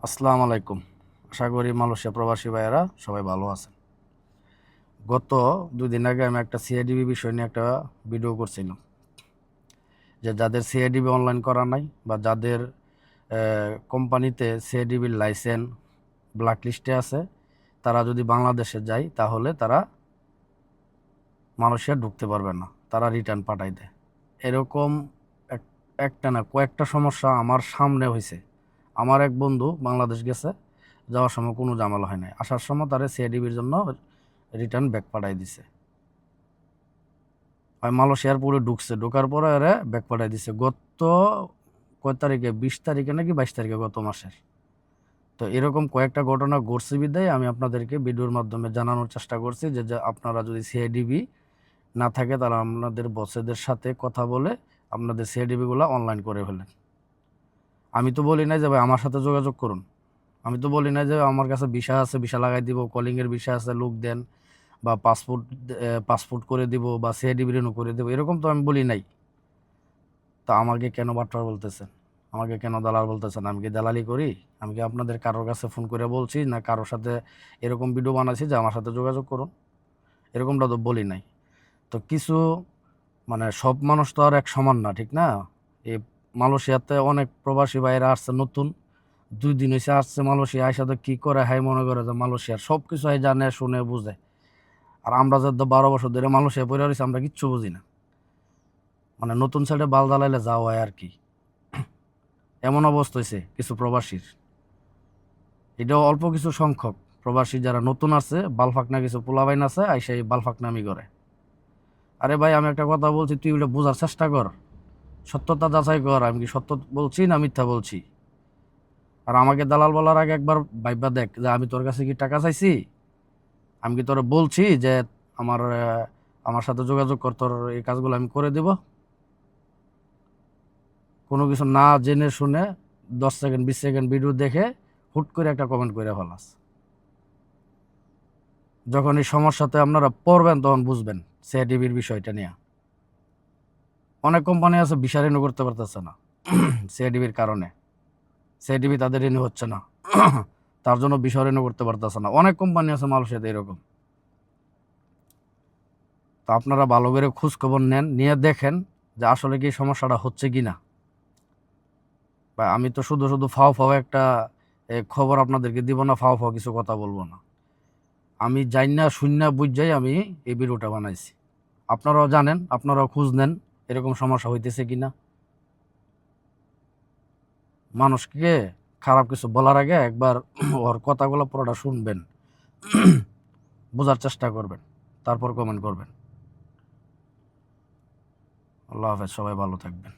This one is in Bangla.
আসসালামু আলাইকুম। আশা করি মালয়েশিয়া প্রবাসী ভাইয়েরা সবাই ভালো আছেন। গত 2 দিন আগে আমি একটা সিআইডিবি বিষয় নিয়ে একটা ভিডিও করছিলাম, যে যাদের সিআইডিবি অনলাইন করা নাই বা যাদের কোম্পানিতে সিআইডিবির লাইসেন্স ব্ল্যাক লিস্টে আছে, তারা যদি বাংলাদেশে যায় তাহলে তারা মালয়েশিয়া ঢুকতে পারবে না, তারা রিটার্ন পাঠাই দেয়। এরকম একটা না কয়েকটা সমস্যা আমার সামনে হয়েছে। আমার এক বন্ধু বাংলাদেশ গেছে, যাওয়ার সময় কোনো ঝামেলা হয় নাই, আসার সময় তারা সিআইডিবির জন্য রিটার্ন ব্যাক পাঠাই দিছে। আর মালয়েশিয়ার পুরো ঢুকছে, ঢোকার পরে এরা ব্যাক পাঠাই দিছে গত কয় তারিখে, 20 তারিখে নাকি 22 তারিখে গত মাসের। তো এরকম কয়েকটা ঘটনা ঘটছে বিধায় আমি আপনাদেরকে ভিডিওর মাধ্যমে জানানোর চেষ্টা করছি যে আপনারা যদি সিআইডিবি না থাকে তারা আপনাদের বসেদের সাথে কথা বলে আপনাদের সিআইডিবিগুলো অনলাইন করে ফেলেন। আমি তো বলি না যে ভাই আমার সাথে যোগাযোগ করুন, আমি তো বলি না যে আমার কাছে ভিসা আছে, ভিসা লাগাই দিব, কলিংয়ের ভিসা আছে, লোক দেন, বা পাসপোর্ট করে দিব, বা সিআইডিবি রিনিউ করে দেবো, এরকম তো আমি বলি নাই। তা আমাকে কেন বাটপার বলতেছেন, আমাকে কেন দালাল বলতেছেন? আমি কি দালালি করি? আমি কি আপনাদের কারোর কাছে ফোন করে বলছি, না কারোর সাথে এরকম ভিডিও বানাচ্ছি যে আমার সাথে যোগাযোগ করুন? এরকমটা তো বলি নাই। তো কিছু মানে সব মানুষ তো আর এক সমান না, ঠিক না? এই মালয়েশিয়াতে অনেক প্রবাসী ভাইরা আসছে নতুন, 2 দিন হয়েছে আসছে মালয়েশিয়া, আইসা তো কি করে হাই মনে করে যে মালয়েশিয়ার সব কিছু জানে শুনে বুঝে। আর আমরা যে 12 বছর ধরে মালয়েশিয়া পড়ে রয়েছি, আমরা কিচ্ছু বুঝি না। মানে নতুন সাইডে বাল দালাইলে যাওয়া হয় আর কি, এমন অবস্থা হয়েছে কিছু প্রবাসীর। এটাও অল্প কিছু সংখ্যক প্রবাসী যারা নতুন আছে, বালফাকনা কিছু পোলাবাইন আছে, আইসা এই বালফাকনামি করে। আরে ভাই, আমি একটা কথা বলছি, তুই ওটা বোঝার চেষ্টা কর, সত্যতা যাচাই কর, আমি কি সত্য বলছি না মিথ্যা বলছি। আর আমাকে দালাল বলার আগে একবার ভাইবা দেখ যে আমি তোর কাছে কি টাকা চাইছি? আমি কি তোরা বলছি যে আমার আমার সাথে যোগাযোগ কর, তোর এই কাজগুলো আমি করে দিব? কোনো কিছু না জেনে শুনে 10 সেকেন্ড 20 সেকেন্ড ভিডিও দেখে হুট করে একটা কমেন্ট করে ফেলাস। যখন এই সমস্যাতে আপনারা পড়বেন তখন বুঝবেন সিআইডিবির বিষয়টা নিয়ে। অনেক কোম্পানি আছে ভিসা রিনিউ করতে পারতেছে না সিআইডিবির কারণে, সিআইডিবি তাদের রিনিউ হচ্ছে না তার জন্য ভিসা রিনিউ করতে পারতেছে না। অনেক কোম্পানি আছে মালয়েশিয়াতে এরকম। তো আপনারা ভালো করে খোঁজ খবর নেন, নিয়ে দেখেন যে আসলে কি সমস্যাটা হচ্ছে কি না। বা আমি তো শুধু শুধু ফাও ফাও একটা খবর আপনাদেরকে দিব না, ফাও ফাও কিছু কথা বলবো না। আমি যাই না শূন্য বুঝাই আমি এই ভিডিওটা বানাইছি। আপনারাও জানেন, আপনারাও খোঁজ নেন এরকম সমস্যা হইতেছে কিনা। মানুষকে খারাপ কিছু বলার আগে একবার ওর কথাগুলো পুরোটা শুনবেন, বোঝার চেষ্টা করবেন, তারপর কমেন্ট করবেন। আল্লাহ হাফেজ, সবাই ভালো থাকবেন।